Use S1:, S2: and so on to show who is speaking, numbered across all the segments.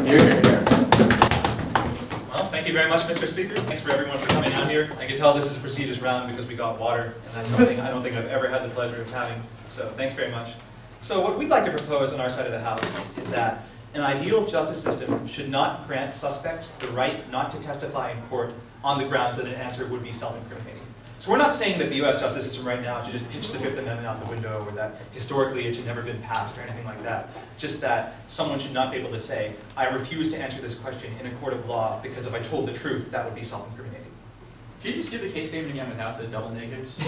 S1: Here, here, here.
S2: Well, thank you very much, Mr. Speaker. Thanks for everyone for coming out here. I can tell this is a prestigious round because we got water, and that's something I don't think I've ever had the pleasure of having. So thanks very much. So what we'd like to propose on our side of the House is that an ideal justice system should not grant suspects the right not to testify in court on the grounds that an answer would be self-incriminating. So we're not saying that the US justice system right now should just pitch the Fifth Amendment out the window, or that historically it should never been passed or anything like that. Just that someone should not be able to say, I refuse to answer this question in a court of law because if I told the truth, that would be self-incriminating.
S1: Can you just give the case statement again without the double negatives?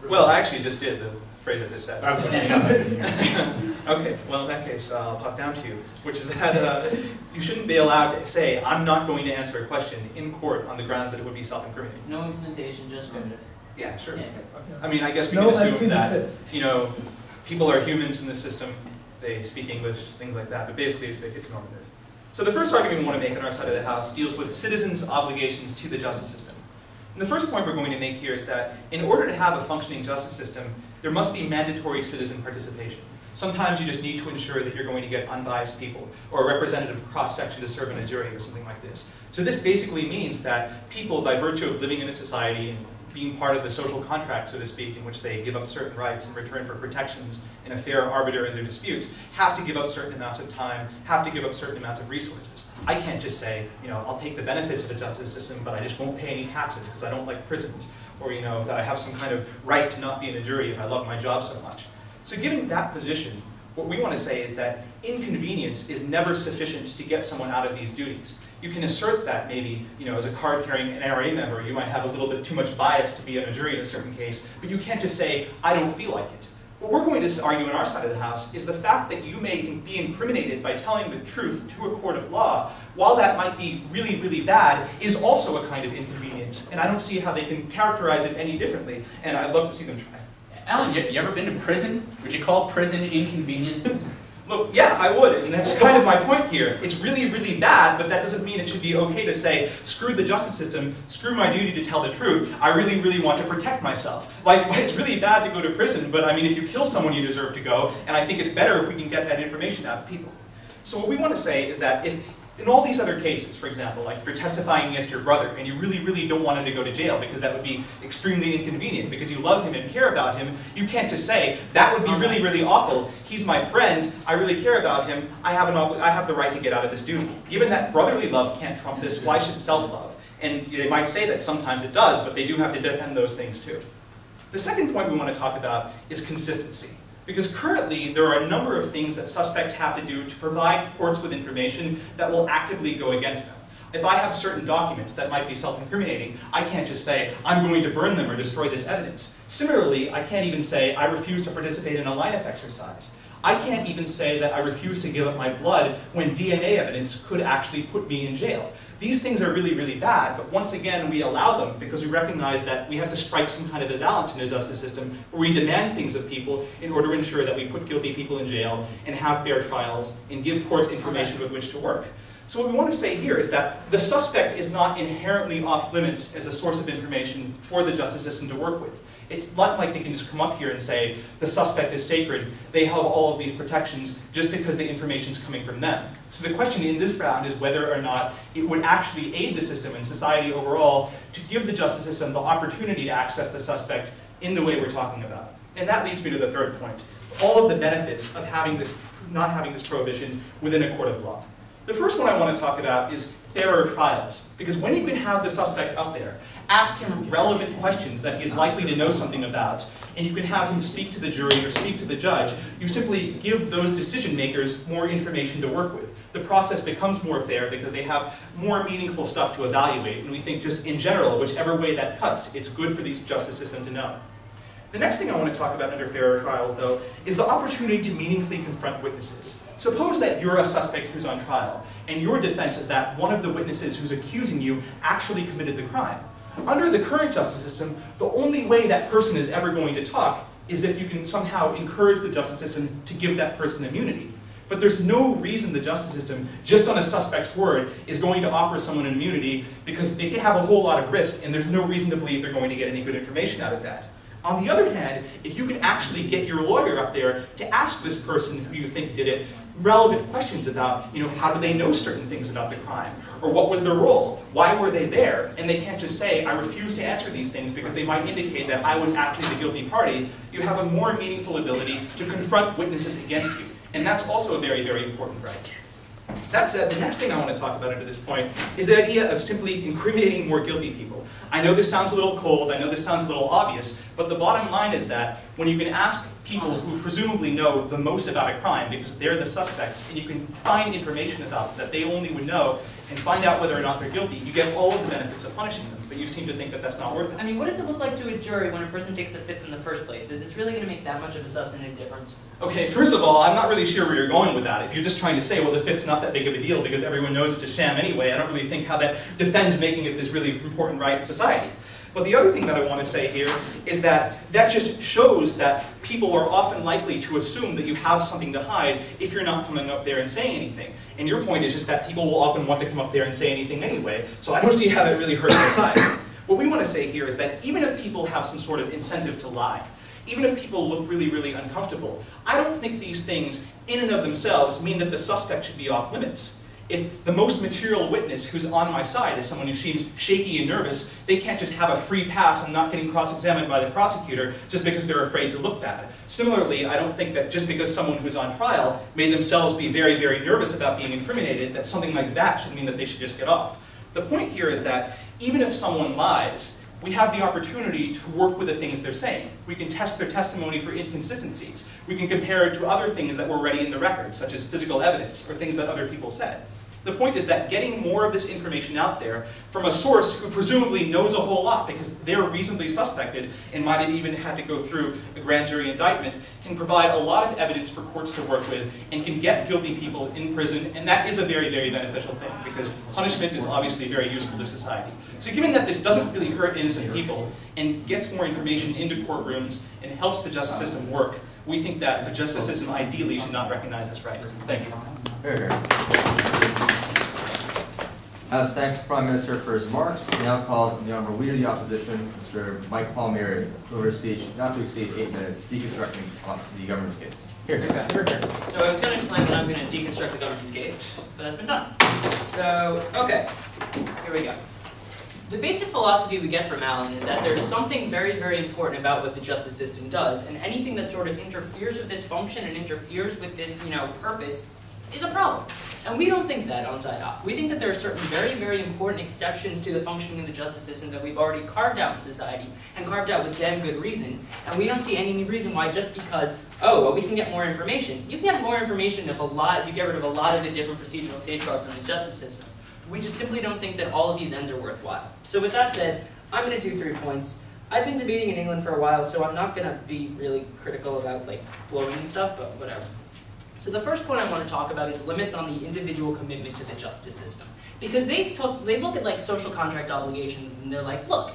S2: Well, I actually just did the phrase I just said.
S1: I was standing up.
S2: Okay, well in that case, I'll talk down to you, which is that you shouldn't be allowed to say, I'm not going to answer a question in court on the grounds that it would be self-incriminating.
S3: No implementation, just good.
S2: Yeah, sure.
S3: Yeah.
S2: I mean, I guess we can assume that, you know, people are humans in this system, they speak English, things like that, but basically it's normative. So the first argument we want to make on our side of the House deals with citizens' obligations to the justice system. And the first point we're going to make here is that in order to have a functioning justice system, there must be mandatory citizen participation. Sometimes you just need to ensure that you're going to get unbiased people or a representative cross-section to serve in a jury or something like this. So this basically means that people, by virtue of living in a society and being part of the social contract, so to speak, in which they give up certain rights in return for protections and a fair arbiter in their disputes, have to give up certain amounts of time, have to give up certain amounts of resources. I can't just say, you know, I'll take the benefits of the justice system, but I just won't pay any taxes because I don't like prisons, or, you know, that I have some kind of right to not be in a jury if I love my job so much. So given that position, what we want to say is that inconvenience is never sufficient to get someone out of these duties. You can assert that maybe, you know, as a card-carrying NRA member, you might have a little bit too much bias to be in a jury in a certain case, but you can't just say, I don't feel like it. What we're going to argue on our side of the House is the fact that you may be incriminated by telling the truth to a court of law, while that might be really, really bad, is also a kind of inconvenience. And I don't see how they can characterize it any differently, and I'd love to see them try.
S1: Alan, you ever been to prison? Would you call prison inconvenient?
S2: Look, yeah, I would, and that's kind of my point here. It's really, really bad, but that doesn't mean it should be okay to say, screw the justice system, screw my duty to tell the truth, I really, really want to protect myself. Like, it's really bad to go to prison, but I mean, if you kill someone, you deserve to go, and I think it's better if we can get that information out of people. So what we want to say is that if, in all these other cases, for example, like if you're testifying against your brother and you really, really don't want him to go to jail because that would be extremely inconvenient because you love him and care about him, you can't just say, that would be really, really awful. He's my friend. I really care about him. I have the right to get out of this duty. Given that brotherly love can't trump this, why should self-love? And they might say that sometimes it does, but they do have to defend those things too. The second point we want to talk about is consistency. Because currently, there are a number of things that suspects have to do to provide courts with information that will actively go against them. If I have certain documents that might be self-incriminating, I can't just say, I'm going to burn them or destroy this evidence. Similarly, I can't even say, I refuse to participate in a lineup exercise. I can't even say that I refuse to give up my blood when DNA evidence could actually put me in jail. These things are really, really bad, but once again, we allow them because we recognize that we have to strike some kind of a balance in the justice system where we demand things of people in order to ensure that we put guilty people in jail and have fair trials and give courts information with which to work. So what we want to say here is that the suspect is not inherently off limits as a source of information for the justice system to work with. It's not like they can just come up here and say, the suspect is sacred, they have all of these protections just because the information is coming from them. So the question in this round is whether or not it would actually aid the system and society overall to give the justice system the opportunity to access the suspect in the way we're talking about. And that leads me to the third point, all of the benefits of having this, not having this prohibition within a court of law. The first one I want to talk about is fairer trials, because when you can have the suspect up there, ask him relevant questions that he's likely to know something about, and you can have him speak to the jury or speak to the judge, you simply give those decision makers more information to work with. The process becomes more fair because they have more meaningful stuff to evaluate, and we think just in general, whichever way that cuts, it's good for the justice system to know. The next thing I want to talk about under fairer trials, though, is the opportunity to meaningfully confront witnesses. Suppose that you're a suspect who's on trial, and your defense is that one of the witnesses who's accusing you actually committed the crime. Under the current justice system, the only way that person is ever going to talk is if you can somehow encourage the justice system to give that person immunity. But there's no reason the justice system, just on a suspect's word, is going to offer someone an immunity because they have a whole lot of risk, and there's no reason to believe they're going to get any good information out of that. On the other hand, if you can actually get your lawyer up there to ask this person who you think did it relevant questions about, how do they know certain things about the crime? Or what was their role? Why were they there? And they can't just say, I refuse to answer these things because they might indicate that I was actually the guilty party. You have a more meaningful ability to confront witnesses against you. And that's also a very, very important right. That said, the next thing I want to talk about at this point is the idea of simply incriminating more guilty people. I know this sounds a little cold, I know this sounds a little obvious, but the bottom line is that when you can ask people who presumably know the most about a crime because they're the suspects, and you can find information about that they only would know and find out whether or not they're guilty, you get all of the benefits of punishing them, but you seem to think that that's not worth it.
S3: I mean, what does it look like to a jury when a person takes the fifth in the first place? Is this really going to make that much of a substantive difference?
S2: Okay, first of all, I'm not really sure where you're going with that. If you're just trying to say, well, the fifth's not that big of a deal because everyone knows it's a sham anyway, I don't really think how that defends making it this really important right in society. But the other thing that I want to say here is that that just shows that people are often likely to assume that you have something to hide if you're not coming up there and saying anything. And your point is just that people will often want to come up there and say anything anyway, so I don't see how that really hurts society. What we want to say here is that even if people have some sort of incentive to lie, even if people look really, really uncomfortable, I don't think these things in and of themselves mean that the suspect should be off limits. If the most material witness who's on my side is someone who seems shaky and nervous, they can't just have a free pass on not getting cross-examined by the prosecutor just because they're afraid to look bad. Similarly, I don't think that just because someone who's on trial may themselves be very, very nervous about being incriminated, that something like that should mean that they should just get off. The point here is that even if someone lies, we have the opportunity to work with the things they're saying. We can test their testimony for inconsistencies. We can compare it to other things that were already in the record, such as physical evidence or things that other people said. The point is that getting more of this information out there from a source who presumably knows a whole lot because they're reasonably suspected and might have even had to go through a grand jury indictment can provide a lot of evidence for courts to work with and can get guilty people in prison, and that is a very, very beneficial thing because punishment is obviously very useful to society. So given that this doesn't really hurt innocent people and gets more information into courtrooms and helps the justice system work, we think that the justice system ideally should not recognize this right. Thank you.
S4: As thanks to the Prime Minister for his remarks, he now calls on the Honourable Leader of the Opposition, Mr. Mikey Palmieri, to deliver a speech not to exceed 8 minutes, deconstructing the government's case. Here.
S3: So I was going to explain that I'm going to deconstruct the government's case, but that's been done. So, okay, here we go. The basic philosophy we get from Alan is that there's something very, very important about what the justice system does, and anything that sort of interferes with this function and interferes with this, purpose is a problem. And we don't think that on side op. We think that there are certain very, very important exceptions to the functioning of the justice system that we've already carved out in society, and carved out with damn good reason. And we don't see any reason why just because, oh, well, we can get more information. You can get more information if you get rid of a lot of the different procedural safeguards in the justice system. We just simply don't think that all of these ends are worthwhile. So with that said, I'm going to do 3 points. I've been debating in England for a while, so I'm not going to be really critical about blowing and stuff, but whatever. So the first point I want to talk about is limits on the individual commitment to the justice system. Because they look at social contract obligations and they're like, look,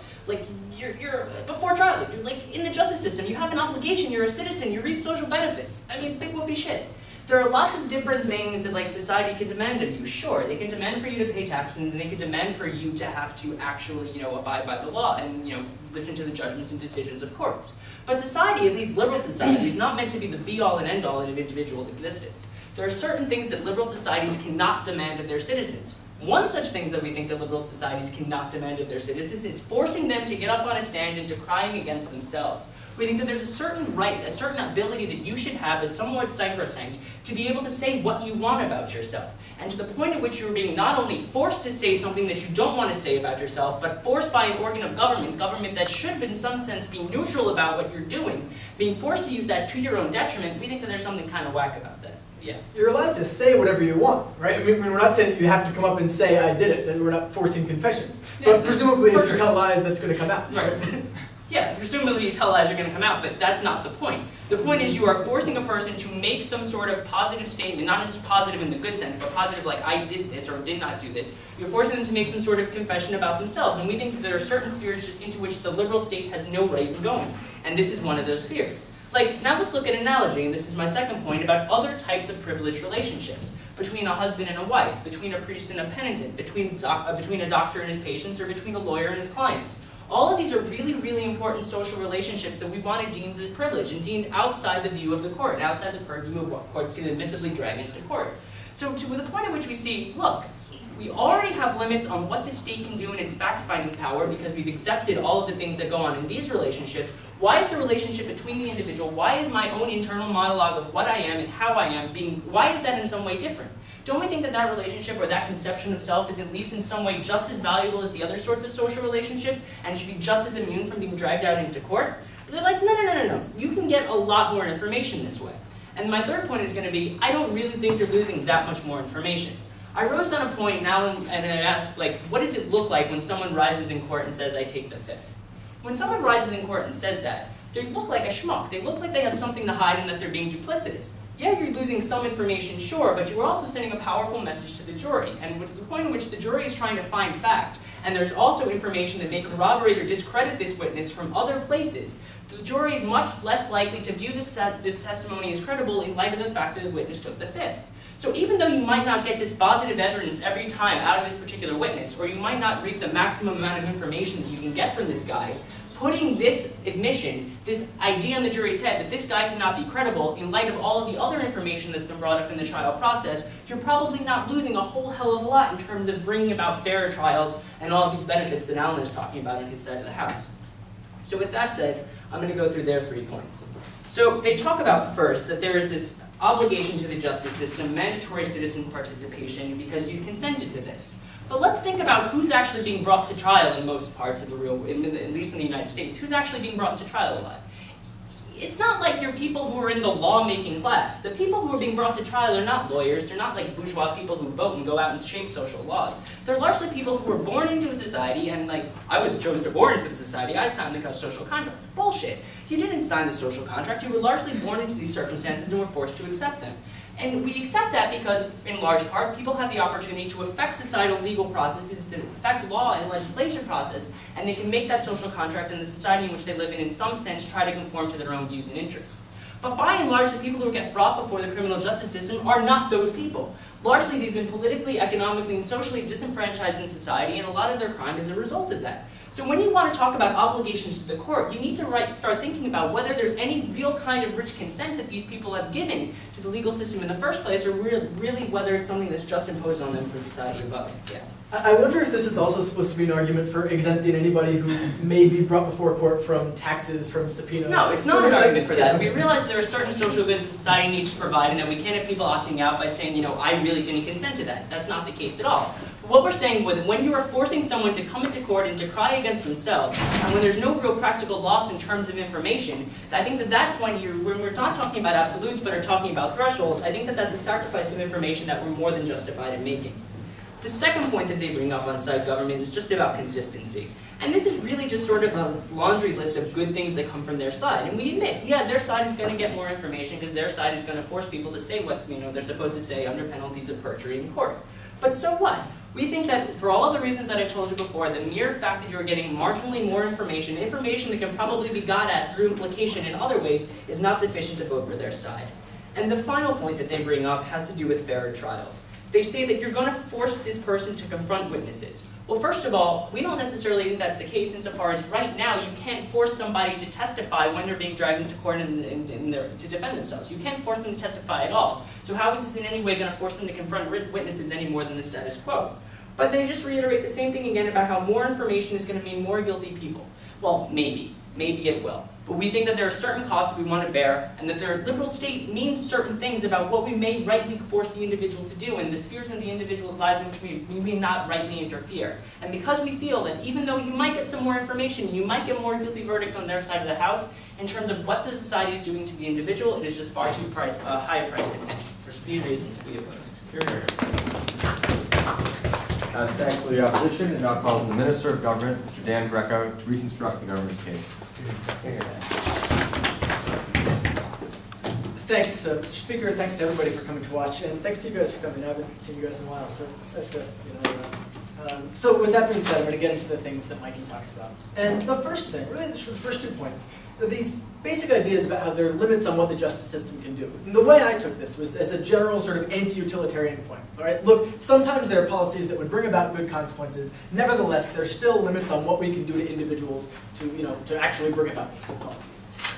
S3: you're before trial, you're in the justice system, you have an obligation, you're a citizen, you reap social benefits. I mean, big whoopee shit. There are lots of different things that society can demand of you. Sure, they can demand for you to pay taxes, and they can demand for you to have to actually, abide by the law and, listen to the judgments and decisions of courts. But society, at least liberal society, is not meant to be the be-all and end-all of individual existence. There are certain things that liberal societies cannot demand of their citizens. One such thing that we think that liberal societies cannot demand of their citizens is forcing them to get up on a stand and to crying against themselves. We think that there's a certain right, a certain ability that you should have that's somewhat sacrosanct to be able to say what you want about yourself. And to the point at which you're being not only forced to say something that you don't want to say about yourself, but forced by an organ of government that should, in some sense, be neutral about what you're doing, being forced to use that to your own detriment, we think that there's something kind of whack about that. Yeah.
S5: You're allowed to say whatever you want, right? I mean, we're not saying that you have to come up and say, I did it, that we're not forcing confessions. Yeah, but presumably, if you tell lies, that's going to come out.
S3: Right. Yeah, presumably you tell lies are going to come out, but that's not the point. The point is you are forcing a person to make some sort of positive statement, not just positive in the good sense, but positive like, I did this or did not do this. You're forcing them to make some sort of confession about themselves, and we think that there are certain spheres just into which the liberal state has no right in going, and this is one of those spheres. Now let's look at an analogy, and this is my second point, about other types of privileged relationships. Between a husband and a wife, between a priest and a penitent, between a doctor and his patients, or between a lawyer and his clients. All of these are really, really important social relationships that we want to deem as privilege and deemed outside the view of the court, and outside the purview of what courts can admissibly drag into court. So to the point at which we see, look, we already have limits on what the state can do in its fact-finding power because we've accepted all of the things that go on in these relationships. Why is the relationship between the individual, why is my own internal monologue of what I am and how I am why is that in some way different? Don't we think that that relationship or that conception of self is at least in some way just as valuable as the other sorts of social relationships and should be just as immune from being dragged out into court? But they're like, no. You can get a lot more information this way. And my third point is going to be, I don't really think you're losing that much more information. I rose on a point now and I asked, like, what does it look like when someone rises in court and says, I take the fifth? When someone rises in court and says that, they look like a schmuck. They look like they have something to hide and that they're being duplicitous. Yeah, you're losing some information, sure, but you are also sending a powerful message to the jury. And with the point in which the jury is trying to find fact, and there's also information that may corroborate or discredit this witness from other places, the jury is much less likely to view this testimony as credible in light of the fact that the witness took the fifth. So even though you might not get dispositive evidence every time out of this particular witness, or you might not reap the maximum amount of information that you can get from this guy, putting this admission, this idea in the jury's head that this guy cannot be credible in light of all of the other information that's been brought up in the trial process, you're probably not losing a whole hell of a lot in terms of bringing about fairer trials and all of these benefits that Alan is talking about on his side of the house. So with that said, I'm going to go through their 3 points. So they talk about first that there is this obligation to the justice system, mandatory citizen participation, because you've consented to this. But let's think about who's actually being brought to trial in most parts of the real, at least in the United States. Who's actually being brought to trial a lot? It's not like you're people who are in the lawmaking class. The people who are being brought to trial are not lawyers. They're not like bourgeois people who vote and go out and shape social laws. They're largely people who were born into a society and like, I was chosen to born into the society, I signed the social contract. Bullshit. You didn't sign the social contract. You were largely born into these circumstances and were forced to accept them. And we accept that because, in large part, people have the opportunity to affect societal legal processes, to affect law and legislation process, and they can make that social contract in the society in which they live in some sense, try to conform to their own views and interests. But by and large, the people who get brought before the criminal justice system are not those people. Largely, they've been politically, economically, and socially disenfranchised in society, and a lot of their crime is a result of that. So when you want to talk about obligations to the court, you need to start thinking about whether there's any real kind of rich consent that these people have given to the legal system in the first place, or really whether it's something that's just imposed on them from society above. Yeah.
S5: I wonder if this is also supposed to be an argument for exempting anybody who may be brought before court from taxes, from subpoenas.
S3: No, it's not an argument for that. We realize there are certain social goods that society needs to provide, and that we can't have people opting out by saying, you know, I really didn't consent to that. That's not the case at all. But what we're saying was, when you are forcing someone to come into court and to cry against themselves, and when there's no real practical loss in terms of information, I think that that point, when we're not talking about absolutes, but are talking about thresholds, I think that that's a sacrifice of information that we're more than justified in making. The second point that they bring up on side government is just about consistency. And this is really just sort of a laundry list of good things that come from their side. And we admit, yeah, their side is going to get more information because their side is going to force people to say what they're supposed to say under penalties of perjury in court. But so what? We think that for all of the reasons that I told you before, the mere fact that you're getting marginally more information that can probably be got at through implication in other ways, is not sufficient to vote for their side. And the final point that they bring up has to do with fairer trials. They say that you're going to force this person to confront witnesses. Well, first of all, we don't necessarily think that's the case insofar as right now you can't force somebody to testify when they're being dragged into court to defend themselves. You can't force them to testify at all. So how is this in any way going to force them to confront witnesses any more than the status quo? But they just reiterate the same thing again about how more information is going to mean more guilty people. Well, maybe. Maybe it will. But we think that there are certain costs we want to bear, and that their liberal state means certain things about what we may rightly force the individual to do, and the spheres in the individual's lives in which we may not rightly interfere. And because we feel that even though you might get some more information, you might get more guilty verdicts on their side of the house, in terms of what the society is doing to the individual, it is just far too high a price to pay. For these reasons, we oppose.
S4: As thanks for the opposition, and now calls on the Minister of Government, Mr. Dan Greco, to reconstruct the government's case.
S5: Thanks, Mr. Speaker. Thanks to everybody for coming to watch, and thanks to you guys for coming. I haven't seen you guys in a while, so that's good. So with that being said, I'm going to get into the things that Mikey talks about. And the first thing, really the first 2 points, are these basic ideas about how there are limits on what the justice system can do. And the way I took this was as a general sort of anti-utilitarian point. All right? Look, sometimes there are policies that would bring about good consequences. Nevertheless, there are still limits on what we can do to individuals to actually bring about these good policies.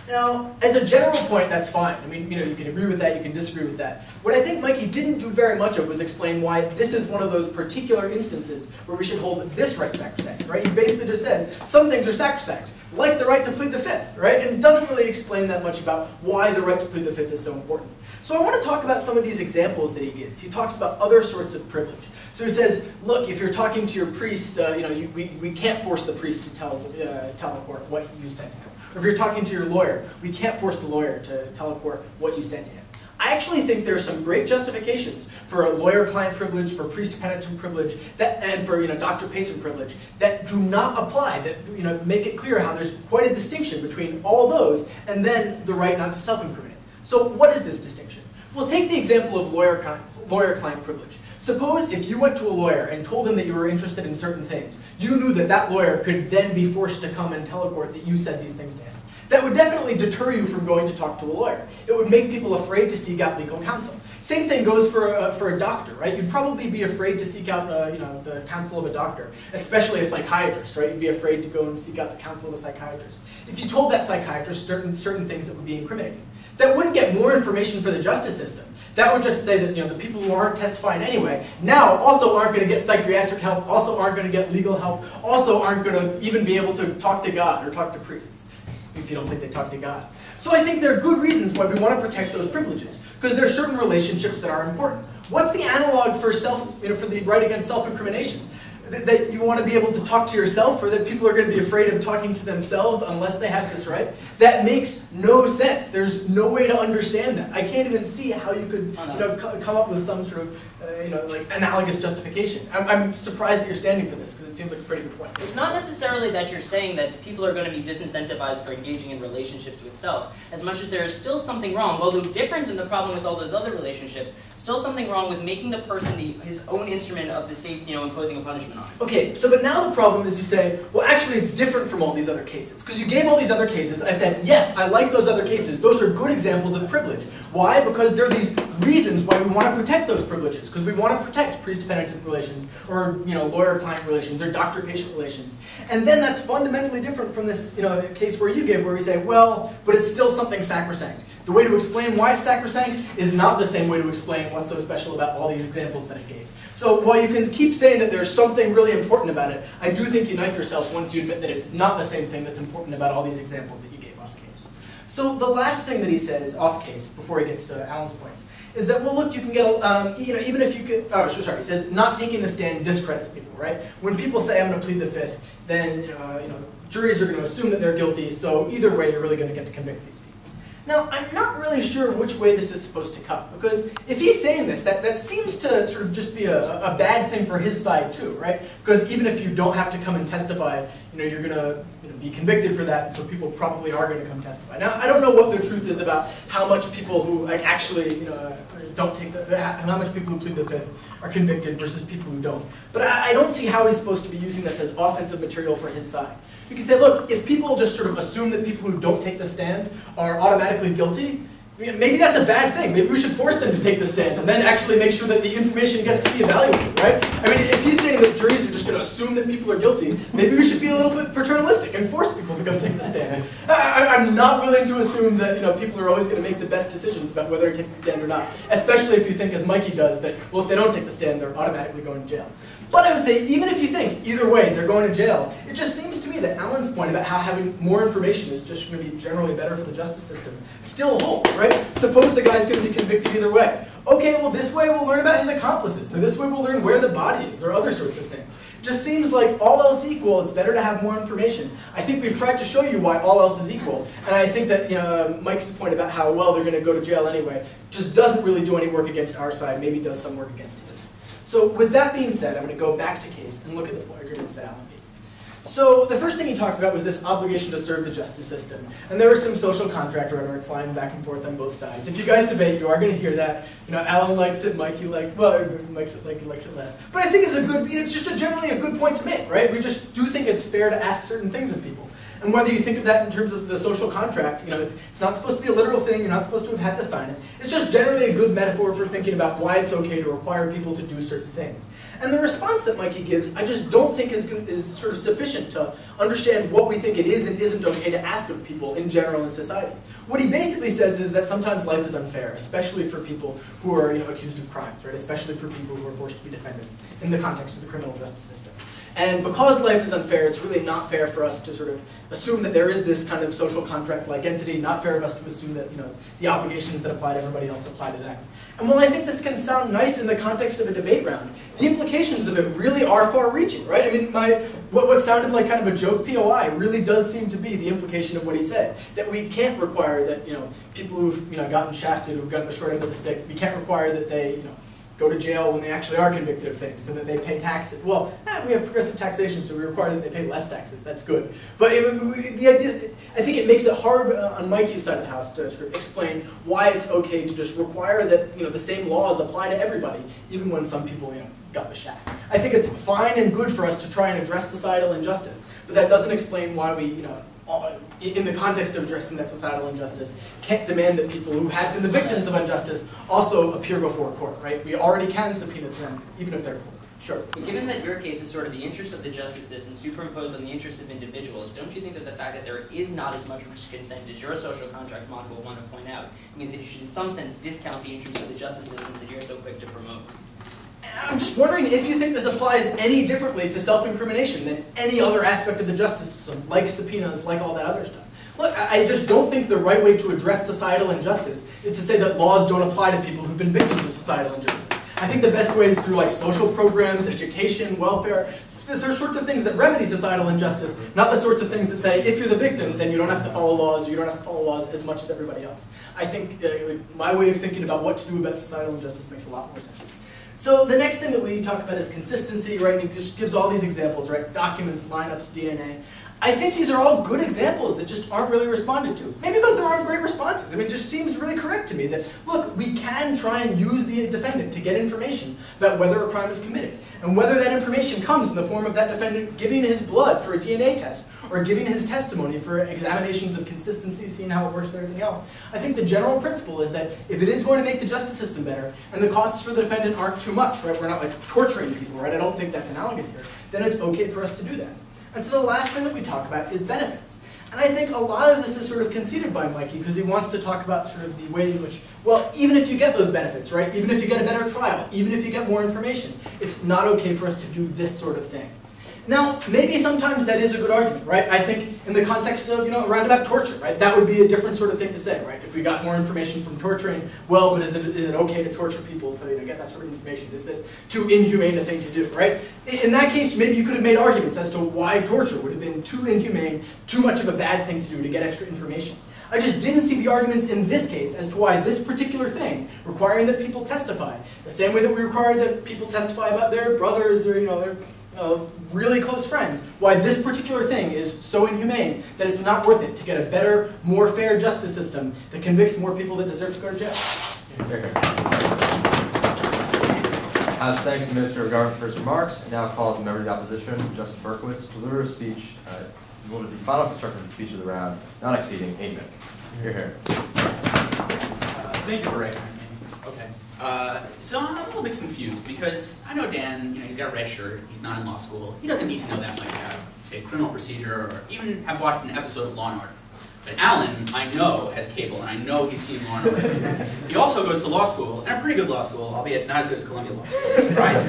S5: Now, as a general point, that's fine. I mean, you can agree with that, you can disagree with that. What I think Mikey didn't do very much of was explain why this is one of those particular instances where we should hold this right sacrosanct, right? He basically just says, some things are sacrosanct, like the right to plead the fifth, right? And doesn't really explain that much about why the right to plead the fifth is so important. So I want to talk about some of these examples that he gives. He talks about other sorts of privilege. So he says, look, if you're talking to your priest, we can't force the priest to tell a court what you said to him. Or if you're talking to your lawyer, we can't force the lawyer to tell a court what you said to him. I actually think there are some great justifications for a lawyer-client privilege, for priest-penitent privilege, and for doctor-patient privilege that do not apply, that make it clear how there's quite a distinction between all those and then the right not to self-incriminate. So what is this distinction? Well, take the example of lawyer-client privilege. Suppose if you went to a lawyer and told him that you were interested in certain things, you knew that that lawyer could then be forced to come and tell a court that you said these things to him. That would definitely deter you from going to talk to a lawyer. It would make people afraid to seek out legal counsel. Same thing goes for a doctor, right? You'd probably be afraid to seek out the counsel of a doctor, especially a psychiatrist, right? You'd be afraid to go and seek out the counsel of a psychiatrist. If you told that psychiatrist certain things that would be incriminating, that wouldn't get more information for the justice system. That would just say that the people who aren't testifying anyway now also aren't going to get psychiatric help, also aren't going to get legal help, also aren't going to even be able to talk to God or talk to priests, if you don't think they talk to God. So I think there are good reasons why we want to protect those privileges, because there are certain relationships that are important. What's the analog for the right against self-incrimination? That you want to be able to talk to yourself, or that people are going to be afraid of talking to themselves unless they have this right? That makes no sense. There's no way to understand that. I can't even see how you could come up with some sort of analogous justification. I'm surprised that you're standing for this, because it seems like a pretty good point.
S3: It's not necessarily that you're saying that people are going to be disincentivized for engaging in relationships with self, as much as there is still something wrong, although different than the problem with all those other relationships, still something wrong with making the person his own instrument of the state's imposing a punishment on.
S5: Okay, but now the problem is you say, well, actually it's different from all these other cases. Because you gave all these other cases, I said, yes, I like those other cases. Those are good examples of privilege. Why? Because there are these reasons why we want to protect those privileges. Because we want to protect priest-penitent relations, or lawyer-client relations, or doctor-patient relations. And then that's fundamentally different from this case where you give, where we say, well, but it's still something sacrosanct. The way to explain why it's sacrosanct is not the same way to explain what's so special about all these examples that I gave. So while you can keep saying that there's something really important about it, I do think you knife yourself once you admit that it's not the same thing that's important about all these examples that you gave off case. So the last thing that he says off case, before he gets to Alan's points, is that, well, look, you can get, even if you could, he says not taking the stand discredits people, right? When people say, I'm going to plead the fifth, then, juries are going to assume that they're guilty, so either way, you're really going to get to convict these people. Now, I'm not really sure which way this is supposed to cut, because if he's saying this, that seems to sort of just be a bad thing for his side too, right? Because even if you don't have to come and testify, you're going to be convicted for that, so people probably are going to come testify. Now, I don't know what the truth is about how much people who actually don't take how much people who plead the fifth are convicted versus people who don't. But I don't see how he's supposed to be using this as offensive material for his side. You can say, look, if people just sort of assume that people who don't take the stand are automatically guilty, maybe that's a bad thing. Maybe we should force them to take the stand and then actually make sure that the information gets to be evaluated, right? I mean, if he's saying that juries are just going to assume that people are guilty, maybe we should be a little bit paternalistic and force people to come take the stand. I'm not willing to assume that people are always going to make the best decisions about whether to take the stand or not, especially if you think, as Mikey does, that, well, if they don't take the stand, they're automatically going to jail. But I would say, even if you think, either way, they're going to jail, it just seems to me that Alan's point about how having more information is just going to be generally better for the justice system still holds, right? Suppose the guy's going to be convicted either way. Okay, well, this way we'll learn about his accomplices, or this way we'll learn where the body is, or other sorts of things. Just seems like all else equal, it's better to have more information. I think we've tried to show you why all else is equal, and I think that Mike's point about how, well, they're going to go to jail anyway, just doesn't really do any work against our side, maybe does some work against his. So with that being said, I'm going to go back to case and look at the arguments that Alan made. So the first thing he talked about was this obligation to serve the justice system. And there was some social contract rhetoric flying back and forth on both sides. If you guys debate, you are going to hear that. You know, Alan likes it, Mikey likes it, well, likes it less. But I think it's it's just generally a good point to make, right? We just do think it's fair to ask certain things of people. And whether you think of that in terms of the social contract, you know, it's not supposed to be a literal thing, you're not supposed to have had to sign it. It's just generally a good metaphor for thinking about why it's okay to require people to do certain things. And the response that Mikey gives, I just don't think is sort of sufficient to understand what we think it is and isn't okay to ask of people in general in society. What he basically says is that sometimes life is unfair, especially for people who are, you know, accused of crimes, right? Especially for people who are forced to be defendants in the context of the criminal justice system. And because life is unfair, it's really not fair for us to sort of assume that there is this kind of social contract-like entity, not fair of us to assume that, you know, the obligations that apply to everybody else apply to them. And while I think this can sound nice in the context of a debate round, the implications of it really are far-reaching, right? I mean, what sounded like kind of a joke POI really does seem to be the implication of what he said. That we can't require that, you know, people who've, you know, gotten shafted, who've gotten the short end of the stick, we can't require that they, you know, go to jail when they actually are convicted of things, so that they pay taxes. Well, we have progressive taxation, so we require that they pay less taxes. That's good. But the idea, I think it makes it hard on Mikey's side of the house to sort of explain why it's okay to just require that, you know, the same laws apply to everybody, even when some people, you know, got the shaft. I think it's fine and good for us to try and address societal injustice, but that doesn't explain why we, you know, in the context of addressing that societal injustice, can't demand that people who have been the victims of injustice also appear before a court, right? We already can subpoena them, even if they're poor. Sure.
S3: Given that your case is sort of the interest of the justice system superimposed on the interest of individuals, don't you think that the fact that there is not as much risk consent as your social contract model will want to point out means that you should in some sense discount the interests of the justice systems that you're so quick to promote?
S5: I'm just wondering if you think this applies any differently to self-incrimination than any other aspect of the justice system, like subpoenas, like all that other stuff. Look, I just don't think the right way to address societal injustice is to say that laws don't apply to people who've been victims of societal injustice. I think the best way is through like social programs, education, welfare. There's sorts of things that remedy societal injustice, not the sorts of things that say, if you're the victim, then you don't have to follow laws, or you don't have to follow laws as much as everybody else. I think my way of thinking about what to do about societal injustice makes a lot more sense. So the next thing that we talk about is consistency, right? And he just gives all these examples, right? Documents, lineups, DNA. I think these are all good examples that just aren't really responded to. Maybe because there aren't great responses. I mean, it just seems really correct to me that, look, we can try and use the defendant to get information about whether a crime is committed. And whether that information comes in the form of that defendant giving his blood for a DNA test, or giving his testimony for examinations of consistency, seeing how it works with everything else. I think the general principle is that if it is going to make the justice system better, and the costs for the defendant aren't too much, right? We're not like torturing people, right? I don't think that's analogous here. Then it's okay for us to do that. And so the last thing that we talk about is benefits. And I think a lot of this is sort of conceded by Mikey because he wants to talk about sort of the way in which, well, even if you get those benefits, right? Even if you get a better trial, even if you get more information, it's not okay for us to do this sort of thing. Now, maybe sometimes that is a good argument, right? I think in the context of, you know, roundabout torture, right? That would be a different sort of thing to say, right? If we got more information from torturing, well, but is it okay to torture people to, you know, get that sort of information? Is this too inhumane a thing to do, right? In that case, maybe you could have made arguments as to why torture would have been too inhumane, too much of a bad thing to do to get extra information. I just didn't see the arguments in this case as to why this particular thing, requiring that people testify, the same way that we require that people testify about their brothers or, you know, their really close friends, why this particular thing is so inhumane that it's not worth it to get a better, more fair justice system that convicts more people that deserve to go to jail.
S4: As thanks to the Minister of Government for his remarks, I now call the member of the opposition, Justin Berkowitz, to deliver a speech, the final constructive speech of the round, not exceeding 8 minutes. Hear, hear.
S1: Thank you for recognizing me. Okay. So I'm a little bit confused because I know Dan, you know, he's got a red shirt, he's not in law school. He doesn't need to know that much about, say, criminal procedure or even have watched an episode of Law & Order. But Alan, I know, has cable, and I know he's seen Law & Order. He also goes to law school, and a pretty good law school, albeit not as good as Columbia Law School, right?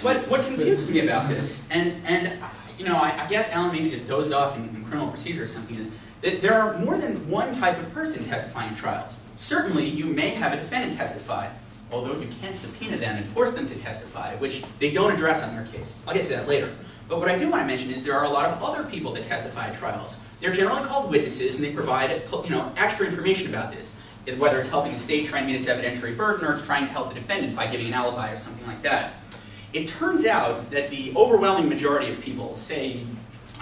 S1: But what confuses me about this, and you know, I guess Alan maybe just dozed off in criminal procedure or something, is that there are more than one type of person testifying in trials. Certainly, you may have a defendant testify, although you can't subpoena them and force them to testify, which they don't address on their case. I'll get to that later. But what I do want to mention is there are a lot of other people that testify at trials. They're generally called witnesses, and they provide, you know, extra information about this, whether it's helping a state try and meet its evidentiary burden or it's trying to help the defendant by giving an alibi or something like that. It turns out that the overwhelming majority of people, say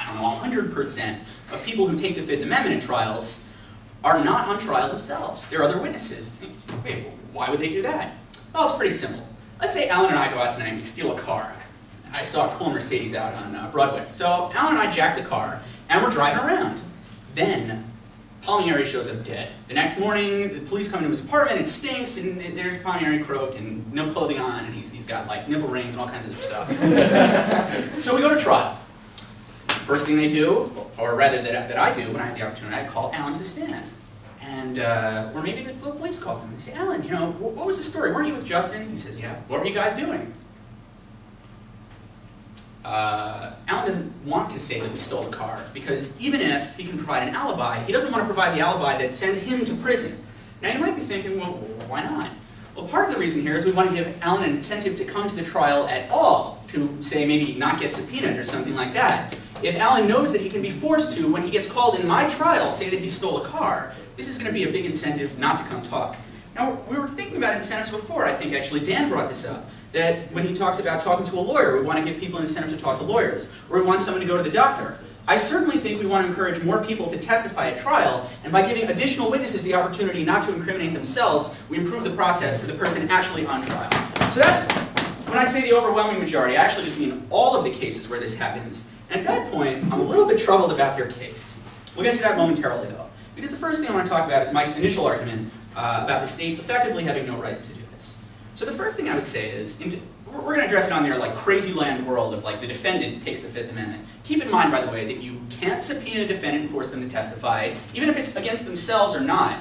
S1: I don't know, 100% of people who take the Fifth Amendment in trials are not on trial themselves. They're other witnesses. Wait, why would they do that? Well, it's pretty simple. Let's say Alan and I go out tonight and we steal a car. I saw a cool Mercedes out on Broadway. So Alan and I jack the car, and we're driving around. Then Palmieri shows up dead. The next morning, the police come into his apartment, it stinks, and there's Palmieri croaked and no clothing on, and he's got like nipple rings and all kinds of stuff. So we go to trial. First thing they do, or rather that I do when I have the opportunity, I call Alan to the stand. And, or maybe the police call him. They say, Alan, you know, what was the story? Weren't you with Justin? He says, yeah. What were you guys doing? Alan doesn't want to say that we stole the car, because even if he can provide an alibi, he doesn't want to provide the alibi that sends him to prison. Now you might be thinking, well, why not? Well, part of the reason here is we want to give Alan an incentive to come to the trial at all, to say maybe not get subpoenaed or something like that. If Alan knows that he can be forced to, when he gets called in my trial, say that he stole a car, this is going to be a big incentive not to come talk. Now, we were thinking about incentives before. I think actually Dan brought this up. That when he talks about talking to a lawyer, we want to give people an incentive to talk to lawyers, or we want someone to go to the doctor. I certainly think we want to encourage more people to testify at trial, and by giving additional witnesses the opportunity not to incriminate themselves, we improve the process for the person actually on trial. So that's, when I say the overwhelming majority, I actually just mean all of the cases where this happens. And at that point, I'm a little bit troubled about their case. We'll get to that momentarily, though. Because the first thing I want to talk about is Mike's initial argument about the state effectively having no right to do this. So the first thing I would say is, we're going to address it on their like crazy land world of like the defendant takes the Fifth Amendment. Keep in mind, by the way, that you can't subpoena a defendant and force them to testify, even if it's against themselves or not.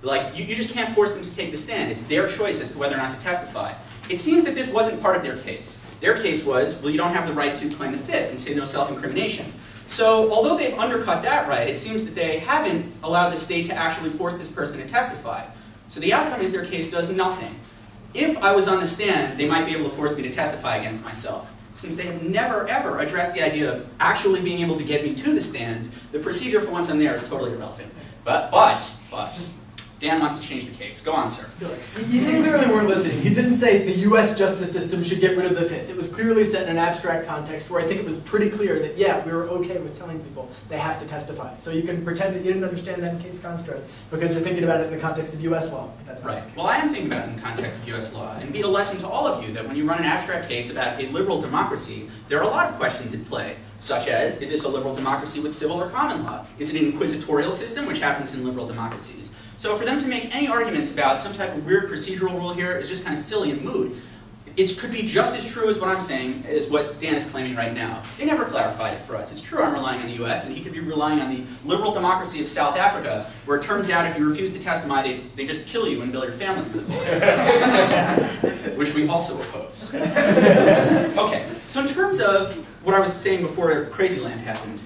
S1: Like, you just can't force them to take the stand. It's their choice as to whether or not to testify. It seems that this wasn't part of their case. Their case was, well, you don't have the right to claim the Fifth and say no self-incrimination. So, although they've undercut that right, it seems that they haven't allowed the state to actually force this person to testify. So the outcome is their case does nothing. If I was on the stand, they might be able to force me to testify against myself. Since they have never, ever addressed the idea of actually being able to get me to the stand, the procedure for once I'm there is totally irrelevant. But, Dan wants to change the case. Go on, sir.
S5: You clearly weren't listening. You didn't say the U.S. justice system should get rid of the Fifth. It was clearly set in an abstract context where I think it was pretty clear that, yeah, we were okay with telling people they have to testify. So you can pretend that you didn't understand that case construct because you're thinking about it in the context of U.S. law. But that's not
S1: right. Well, I am thinking about it in the context of U.S. law, and be a lesson to all of you that when you run an abstract case about a liberal democracy, there are a lot of questions at play, such as, is this a liberal democracy with civil or common law? Is it an inquisitorial system, which happens in liberal democracies? So for them to make any arguments about some type of weird procedural rule here is just kind of silly and moot. It could be just as true as what I'm saying as what Dan is claiming right now. They never clarified it for us. It's true I'm relying on the U.S., and he could be relying on the liberal democracy of South Africa, where it turns out if you refuse to testify, they just kill you and bill your family for the vote. Which we also oppose. Okay, so in terms of what I was saying before Crazyland happened,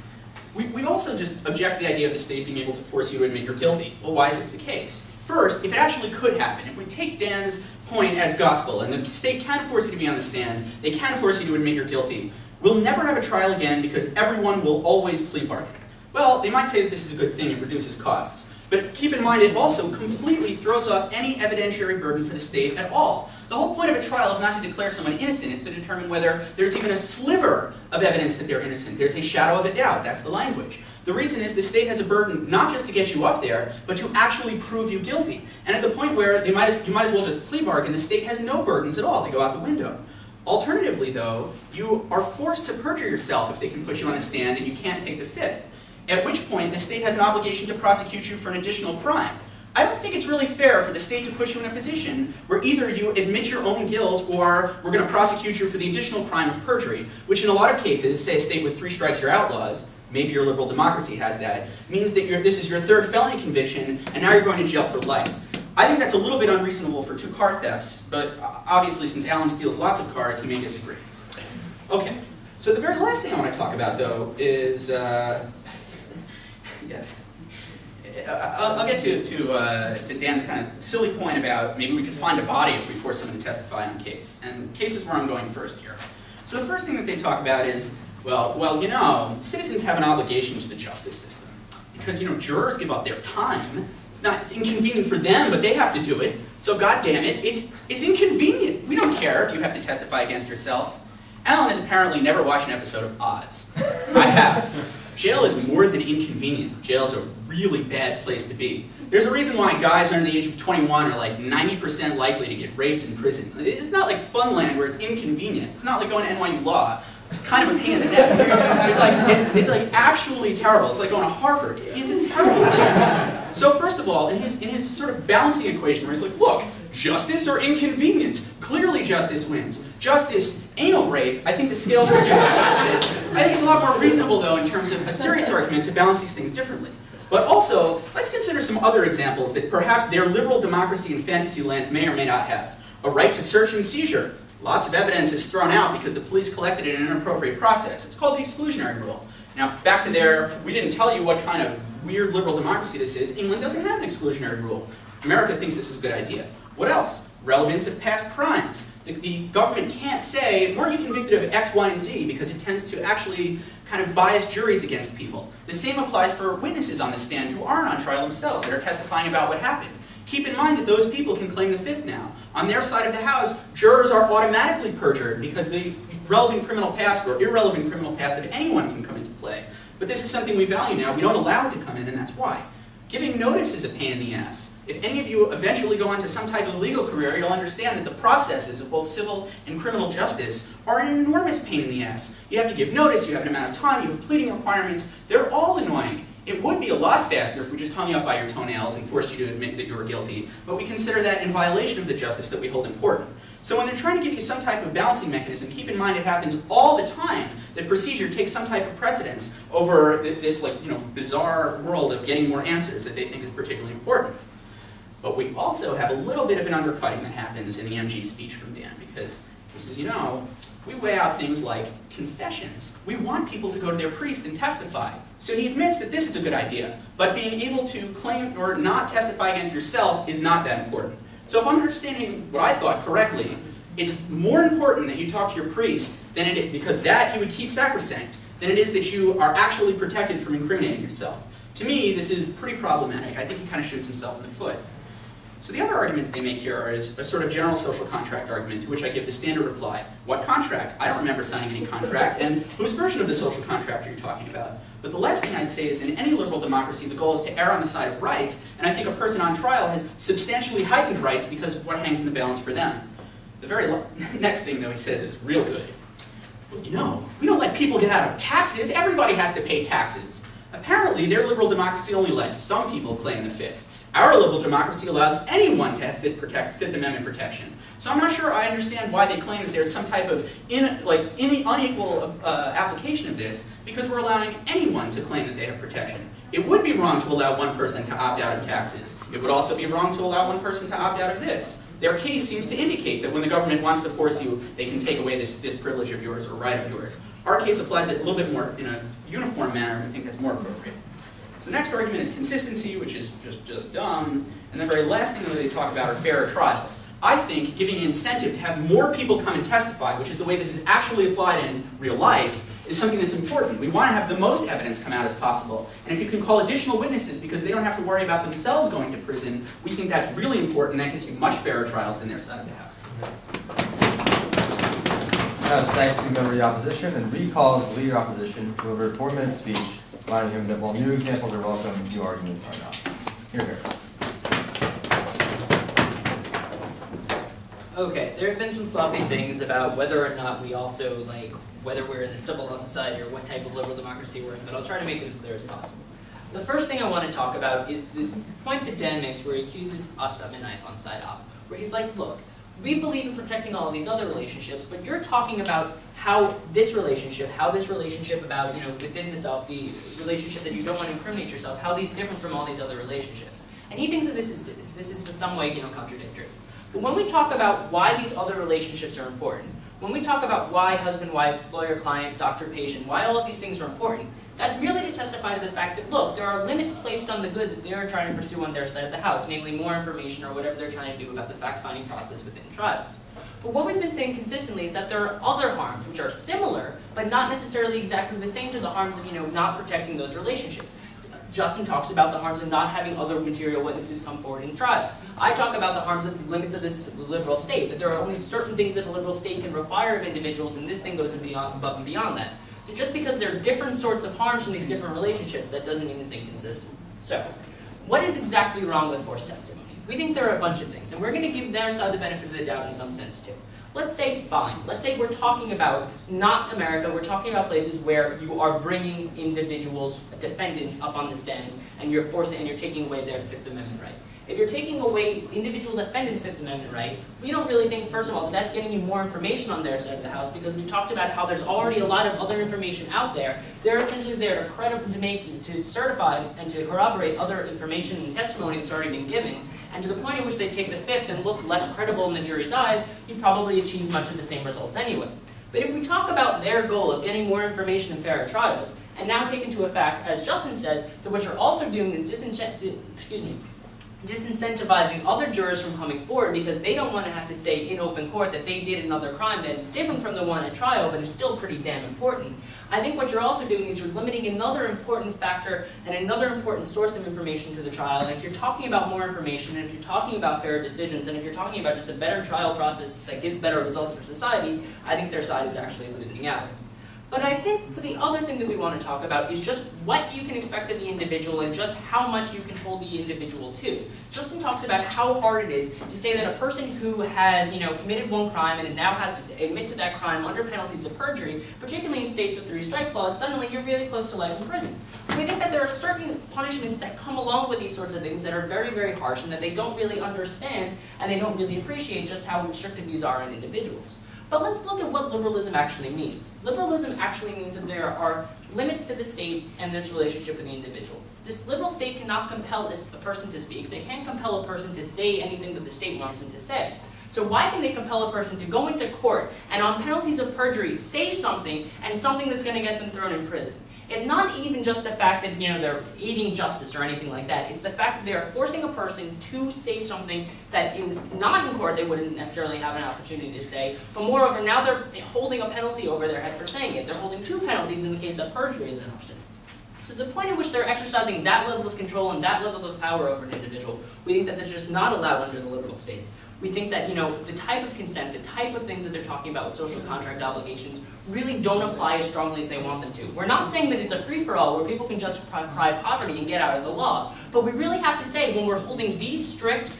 S1: we also just object to the idea of the state being able to force you to admit you're guilty. Well, why is this the case? First, if it actually could happen, if we take Dan's point as gospel, and the state can force you to be on the stand, they can force you to admit you're guilty, we'll never have a trial again because everyone will always plea bargain. Well, they might say that this is a good thing, it reduces costs. But keep in mind, it also completely throws off any evidentiary burden for the state at all. The whole point of a trial is not to declare someone innocent, it's to determine whether there's even a sliver of evidence that they're innocent. There's a shadow of a doubt, that's the language. The reason is the state has a burden not just to get you up there, but to actually prove you guilty. And at the point where you might as well just plea bargain, the state has no burdens at all, they go out the window. Alternatively though, you are forced to perjure yourself if they can put you on the stand and you can't take the Fifth. At which point, the state has an obligation to prosecute you for an additional crime. I don't think it's really fair for the state to put you in a position where either you admit your own guilt or we're going to prosecute you for the additional crime of perjury, which in a lot of cases, say a state with 3 strikes you're outlaws, maybe your liberal democracy has that, means that this is your 3rd felony conviction and now you're going to jail for life. I think that's a little bit unreasonable for 2 car thefts, but obviously since Alan steals lots of cars, he may disagree. Okay, so the very last thing I want to talk about though is yes. I'll get to Dan's kind of silly point about maybe we could find a body if we force someone to testify on a case. And the case is where I'm going first here. So the first thing that they talk about is, well, you know, citizens have an obligation to the justice system. Because, you know, jurors give up their time. It's inconvenient for them, but they have to do it. So, God damn it, it's inconvenient. We don't care if you have to testify against yourself. Alan has apparently never watched an episode of Oz. I have. Jail is more than inconvenient. Jail is a really bad place to be. There's a reason why guys under the age of 21 are like 90% likely to get raped in prison. It's not like Funland where it's inconvenient. It's not like going to NYU Law. It's kind of a pain in the neck. It's like actually terrible. It's like going to Harvard. It's a terrible thing. So first of all, in his sort of balancing equation where he's like, look, justice or inconvenience? Clearly justice wins. Justice, anal rape, I think the scales are just I think it's a lot more reasonable, though, in terms of a serious argument to balance these things differently. But also, let's consider some other examples that perhaps their liberal democracy in fantasy land may or may not have. A right to search and seizure. Lots of evidence is thrown out because the police collected it in an inappropriate process. It's called the exclusionary rule. Now, back to there, we didn't tell you what kind of weird liberal democracy this is. England doesn't have an exclusionary rule. America thinks this is a good idea. What else? Relevance of past crimes. The government can't say, weren't you convicted of X, Y, and Z, because it tends to actually kind of bias juries against people. The same applies for witnesses on the stand who aren't on trial themselves, that are testifying about what happened. Keep in mind that those people can claim the fifth now. On their side of the house, jurors are automatically perjured because the relevant criminal past or irrelevant criminal past of anyone can come into play. But this is something we value now. We don't allow it to come in, and that's why. Giving notice is a pain in the ass. If any of you eventually go into some type of legal career, you'll understand that the processes of both civil and criminal justice are an enormous pain in the ass. You have to give notice, you have an amount of time, you have pleading requirements. They're all annoying. It would be a lot faster if we just hung you up by your toenails and forced you to admit that you were guilty, but we consider that in violation of the justice that we hold important. So when they're trying to give you some type of balancing mechanism, keep in mind it happens all the time that procedure takes some type of precedence over this bizarre world of getting more answers that they think is particularly important. But we also have a little bit of an undercutting that happens in the MG speech from Dan, because he says, we weigh out things like confessions. We want people to go to their priest and testify. So he admits that this is a good idea, but being able to claim or not testify against yourself is not that important. So if I'm understanding what I thought correctly, it's more important that you talk to your priest than it is, because that he would keep sacrosanct, than it is that you are actually protected from incriminating yourself. To me, this is pretty problematic. I think he kind of shoots himself in the foot. So the other arguments they make here are a sort of general social contract argument, to which I give the standard reply. What contract? I don't remember signing any contract, and whose version of the social contract are you talking about? But the last thing I'd say is in any liberal democracy, the goal is to err on the side of rights, and I think a person on trial has substantially heightened rights because of what hangs in the balance for them. The very next thing, though, he says is real good. Well, we don't let people get out of taxes. Everybody has to pay taxes. Apparently, their liberal democracy only lets some people claim the fifth. Our liberal democracy allows anyone to have Fifth Amendment protection. So I'm not sure I understand why they claim that there's some type of unequal application of this, because we're allowing anyone to claim that they have protection. It would be wrong to allow one person to opt out of taxes. It would also be wrong to allow one person to opt out of this. Their case seems to indicate that when the government wants to force you, they can take away this privilege of yours or right of yours. Our case applies it a little bit more in a uniform manner, and we think that's more appropriate. So the next argument is consistency, which is just dumb. And the very last thing that they talk about are fairer trials. I think giving an incentive to have more people come and testify, which is the way this is actually applied in real life, is something that's important. We want to have the most evidence come out as possible. And if you can call additional witnesses because they don't have to worry about themselves going to prison, we think that's really important. That gets you much fairer trials than their side of the house.
S4: Thanks to the member of the opposition, and recalls the leader opposition to over a 4-minute speech, reminding him that while new examples are welcome, new arguments are not. Here.
S3: Okay, there have been some sloppy things about whether or not we also, whether we're in a civil law society or what type of liberal democracy we're in, but I'll try to make it as clear as possible. The first thing I want to talk about is the point that Dan makes where he accuses us of a knife on side op, where he's like, look, we believe in protecting all of these other relationships, but you're talking about how this relationship about, within the self, the relationship that you don't want to incriminate yourself, how these different from all these other relationships. And he thinks that this is in some way, contradictory. But when we talk about why these other relationships are important, when we talk about why husband-wife, lawyer-client, doctor-patient, why all of these things are important, that's merely to testify to the fact that, look, there are limits placed on the good that they are trying to pursue on their side of the house, namely more information or whatever they're trying to do about the fact-finding process within trials. But what we've been saying consistently is that there are other harms which are similar, but not necessarily exactly the same to the harms of, not protecting those relationships. Justin talks about the harms of not having other material witnesses come forward in trial. I talk about the harms of the limits of this liberal state, that there are only certain things that a liberal state can require of individuals, and this thing goes above and beyond that. So just because there are different sorts of harms from these different relationships, that doesn't mean it's inconsistent. So, what is exactly wrong with forced testimony? We think there are a bunch of things, and we're going to give their side the benefit of the doubt in some sense too. Let's say, fine, let's say we're talking about not America, we're talking about places where you are bringing individuals, defendants, up on the stand, and you're taking away their Fifth Amendment right. If you're taking away individual defendants' Fifth Amendment right, we don't really think, first of all, that that's getting you more information on their side of the house, because we talked about how there's already a lot of other information out there. They're essentially there to certify and to corroborate other information and testimony that's already been given. And to the point at which they take the Fifth and look less credible in the jury's eyes, you probably achieve much of the same results anyway. But if we talk about their goal of getting more information in fairer trials, and now take into effect, as Justin says, that what you're also doing is disincentivizing other jurors from coming forward because they don't want to have to say in open court that they did another crime that is different from the one at trial, but is still pretty damn important. I think what you're also doing is you're limiting another important factor and another important source of information to the trial. And if you're talking about more information, and if you're talking about fairer decisions, and if you're talking about just a better trial process that gives better results for society, I think their side is actually losing out. But I think the other thing that we want to talk about is just what you can expect of the individual and just how much you can hold the individual to. Justin talks about how hard it is to say that a person who has, committed one crime and now has to admit to that crime under penalties of perjury, particularly in states with 3 strikes laws, suddenly you're really close to life in prison. We think that there are certain punishments that come along with these sorts of things that are very, very harsh and that they don't really understand and they don't really appreciate just how restrictive these are on individuals. But let's look at what liberalism actually means. Liberalism actually means that there are limits to the state and its relationship with the individual. This liberal state cannot compel a person to speak. They can't compel a person to say anything that the state wants them to say. So why can they compel a person to go into court and on penalties of perjury say something and something that's going to get them thrown in prison? It's not even just the fact that they're aiding justice or anything like that. It's the fact that they are forcing a person to say something that not in court they wouldn't necessarily have an opportunity to say, but moreover now they're holding a penalty over their head for saying it. They're holding 2 penalties in the case that perjury is an option. So the point at which they're exercising that level of control and that level of power over an individual, we think that that's just not allowed under the liberal state. We think that, the type of consent, the type of things that they're talking about with social contract obligations really don't apply as strongly as they want them to. We're not saying that it's a free-for-all where people can just cry poverty and get out of the law, but we really have to say when we're holding these strict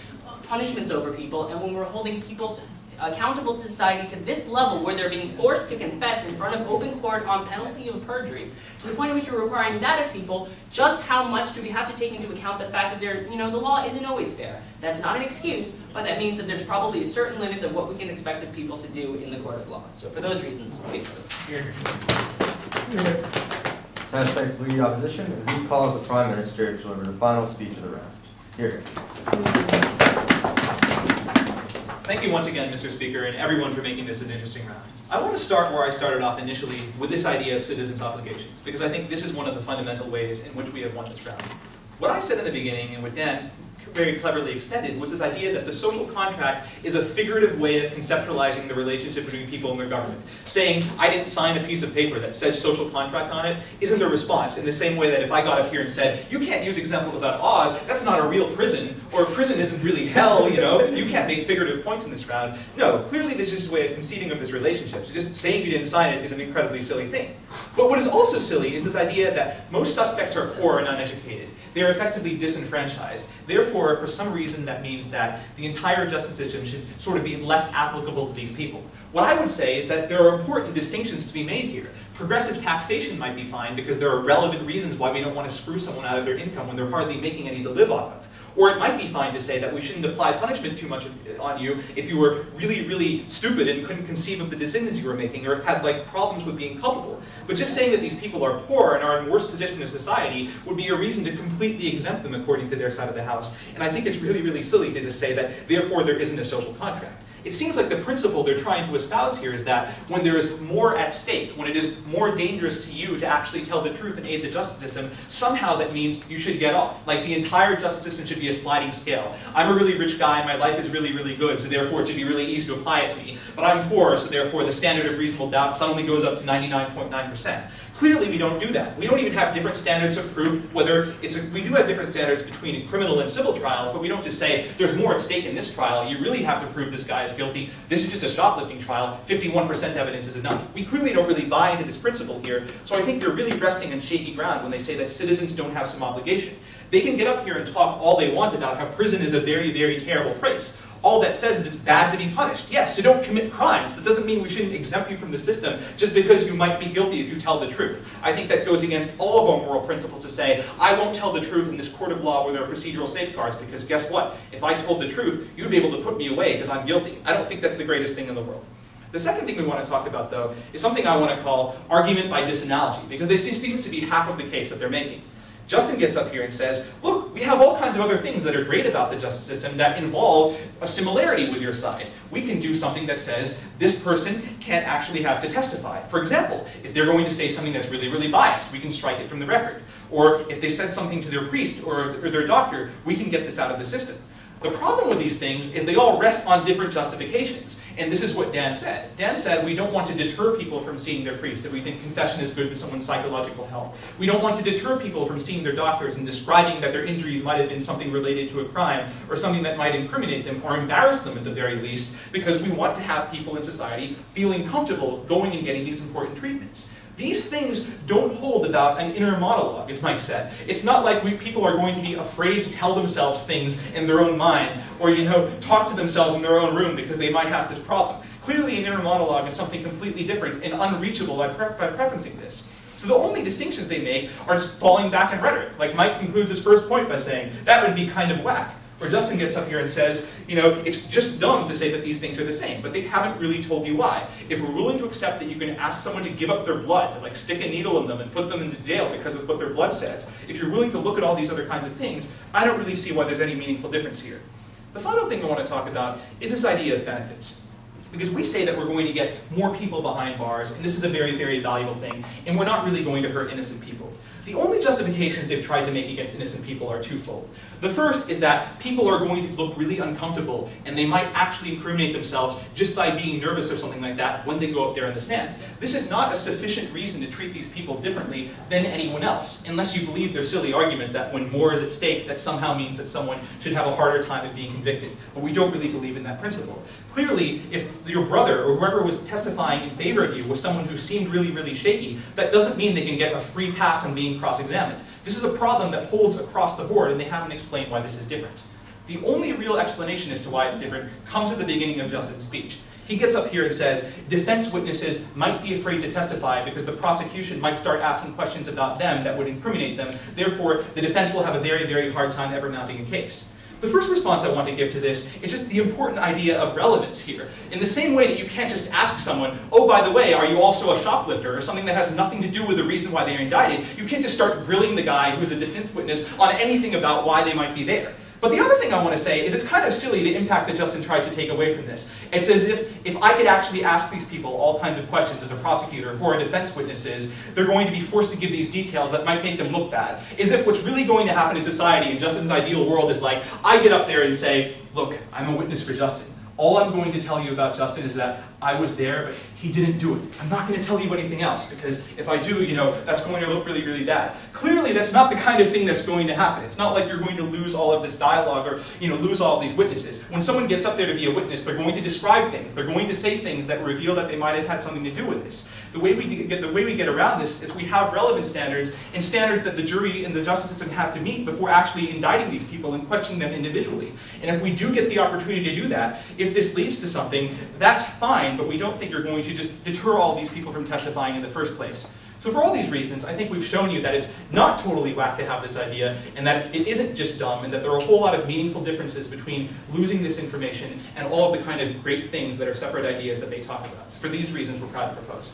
S3: punishments over people and when we're holding people accountable to society to this level where they're being forced to confess in front of open court on penalty of perjury, to the point at which we're requiring that of people, just how much do we have to take into account the fact that the law isn't always fair. That's not an excuse, but that means that there's probably a certain limit of what we can expect of people to do in the court of law. So for those reasons, we Here.
S4: Senate thanks the lead opposition, and who calls the Prime Minister to deliver the final speech of the round? Here.
S2: Thank you once again, Mr. Speaker, and everyone for making this an interesting round. I want to start where I started off initially with this idea of citizens' obligations, because I think this is one of the fundamental ways in which we have won this round. What I said in the beginning, and what Dan very cleverly extended, was this idea that the social contract is a figurative way of conceptualizing the relationship between people and their government. Saying, I didn't sign a piece of paper that says social contract on it, isn't a response, in the same way that if I got up here and said, you can't use examples out of Oz, that's not a real prison, or prison isn't really hell, you can't make figurative points in this round. No, clearly this is just a way of conceiving of this relationship. So just saying you didn't sign it is an incredibly silly thing. But what is also silly is this idea that most suspects are poor and uneducated. They are effectively disenfranchised. Therefore, for some reason, that means that the entire justice system should sort of be less applicable to these people. What I would say is that there are important distinctions to be made here. Progressive taxation might be fine because there are relevant reasons why we don't want to screw someone out of their income when they're hardly making any to live off of. Or it might be fine to say that we shouldn't apply punishment too much on you if you were really, really stupid and couldn't conceive of the decisions you were making or had problems with being culpable. But just saying that these people are poor and are in worse position in society would be a reason to completely exempt them according to their side of the house. And I think it's really, really silly to just say that therefore there isn't a social contract. It seems like the principle they're trying to espouse here is that when there is more at stake, when it is more dangerous to you to actually tell the truth and aid the justice system, somehow that means you should get off. Like the entire justice system should be a sliding scale. I'm a really rich guy, my life is really, really good, so therefore it should be really easy to apply it to me. But I'm poor, so therefore the standard of reasonable doubt suddenly goes up to 99.9%. Clearly we don't do that. We don't even have different standards of proof, whether it's we do have different standards between criminal and civil trials, but we don't just say, there's more at stake in this trial, you really have to prove this guy is guilty, this is just a shoplifting trial, 51% evidence is enough. We clearly don't really buy into this principle here, so I think they're really resting on shaky ground when they say that citizens don't have some obligation. They can get up here and talk all they want about how prison is a very, very terrible place. All that says is it's bad to be punished. Yes, so don't commit crimes. That doesn't mean we shouldn't exempt you from the system just because you might be guilty if you tell the truth. I think that goes against all of our moral principles to say, I won't tell the truth in this court of law where there are procedural safeguards, because guess what? If I told the truth, you'd be able to put me away because I'm guilty. I don't think that's the greatest thing in the world. The second thing we want to talk about, though, is something I want to call argument by disanalogy, because this seems to be half of the case that they're making. Justin gets up here and says, look, we have all kinds of other things that are great about the justice system that involve a similarity with your side. We can do something that says this person can't actually have to testify. For example, if they're going to say something that's really, really biased, we can strike it from the record. Or if they said something to their priest or their doctor, we can get this out of the system. The problem with these things is they all rest on different justifications. And this is what Dan said. Dan said we don't want to deter people from seeing their priest if we think confession is good to someone's psychological health. We don't want to deter people from seeing their doctors and describing that their injuries might have been something related to a crime or something that might incriminate them or embarrass them at the very least, because we want to have people in society feeling comfortable going and getting these important treatments. These things don't hold about an inner monologue, as Mike said. It's not like people are going to be afraid to tell themselves things in their own mind, or talk to themselves in their own room because they might have this problem. Clearly, an inner monologue is something completely different and unreachable by preferencing this. So the only distinctions they make are falling back in rhetoric. Like Mike concludes his first point by saying, that would be kind of whack. Or Justin gets up here and says, it's just dumb to say that these things are the same, but they haven't really told you why. If we're willing to accept that you can ask someone to give up their blood, to like stick a needle in them and put them into jail because of what their blood says, if you're willing to look at all these other kinds of things, I don't really see why there's any meaningful difference here. The final thing I want to talk about is this idea of benefits. Because we say that we're going to get more people behind bars, and this is a very, very valuable thing, and we're not really going to hurt innocent people. The only justifications they've tried to make against innocent people are twofold. The first is that people are going to look really uncomfortable, and they might actually incriminate themselves just by being nervous or something like that when they go up there in the stand. This is not a sufficient reason to treat these people differently than anyone else, unless you believe their silly argument that when more is at stake, that somehow means that someone should have a harder time of being convicted. But we don't really believe in that principle. Clearly, if your brother or whoever was testifying in favor of you was someone who seemed really, really shaky, that doesn't mean they can get a free pass on being cross-examined. This is a problem that holds across the board, and they haven't explained why this is different. The only real explanation as to why it's different comes at the beginning of Justin's speech. He gets up here and says, defense witnesses might be afraid to testify because the prosecution might start asking questions about them that would incriminate them. Therefore, the defense will have a very, very hard time ever mounting a case. The first response I want to give to this is just the important idea of relevance here. In the same way that you can't just ask someone, oh, by the way, are you also a shoplifter, or something that has nothing to do with the reason why they're indicted, you can't just start grilling the guy who's a defense witness on anything about why they might be there. But the other thing I want to say is it's kind of silly the impact that Justin tries to take away from this. It's as if I could actually ask these people all kinds of questions as a prosecutor who are defense witnesses, they're going to be forced to give these details that might make them look bad. As if what's really going to happen in society in Justin's ideal world is like, I get up there and say, look, I'm a witness for Justin. All I'm going to tell you about Justin is that I was there, but he didn't do it. I'm not going to tell you anything else, because if I do, that's going to look really, really bad. Clearly, that's not the kind of thing that's going to happen. It's not like you're going to lose all of this dialogue or lose all of these witnesses. When someone gets up there to be a witness, they're going to describe things. They're going to say things that reveal that they might have had something to do with this. The way we get around this is we have relevant standards and standards that the jury and the justice system have to meet before actually indicting these people and questioning them individually. And if we do get the opportunity to do that, if this leads to something, that's fine, but we don't think you're going to just deter all these people from testifying in the first place. So for all these reasons, I think we've shown you that it's not totally whack to have this idea, and that it isn't just dumb, and that there are a whole lot of meaningful differences between losing this information and all of the kind of great things that are separate ideas that they talk about. So for these reasons, we're proud to propose.